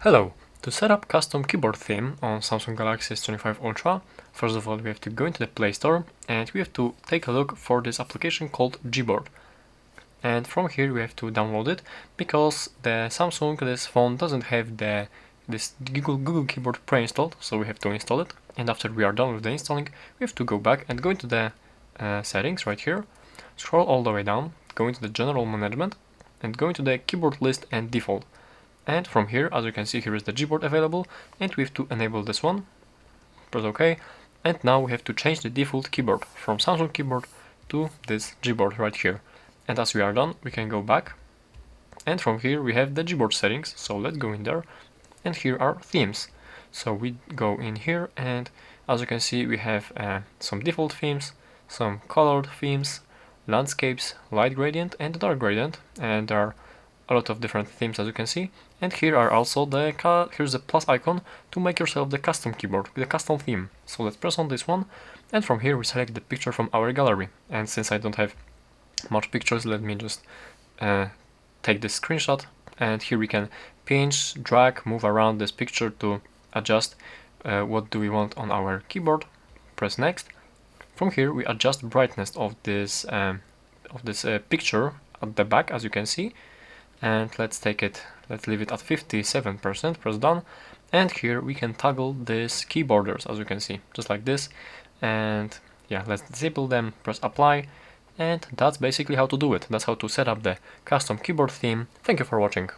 Hello! To set up custom keyboard theme on Samsung Galaxy S25 Ultra, first of all we have to go into the Play Store and we have to take a look for this application called Gboard. And from here we have to download it because the Samsung, this phone, doesn't have this Google Keyboard pre-installed, so we have to install it. And after we are done with the installing, we have to go back and go into the settings right here, scroll all the way down, go into the general management and go into the keyboard list and default. And from here, as you can see, here is the Gboard available, and we have to enable this one, press OK, and now we have to change the default keyboard from Samsung keyboard to this Gboard right here. And as we are done, we can go back, and from here we have the Gboard settings, so let's go in there, and here are themes. So we go in here, and as you can see, we have some default themes, some colored themes, landscapes, light gradient and dark gradient, and there are a lot of different themes as you can see. And here are also here's the plus icon to make yourself the custom keyboard with a custom theme. So let's press on this one, and from here we select the picture from our gallery. And since I don't have much pictures, let me just take this screenshot, and here we can pinch, drag, move around this picture to adjust what do we want on our keyboard. Press next. From here we adjust brightness of this picture at the back, as you can see, and let's leave it at 57%, press done, and here we can toggle these key borders, as you can see, just like this. And yeah, let's disable them, press apply, and that's basically how to do it. That's how to set up the custom keyboard theme. Thank you for watching.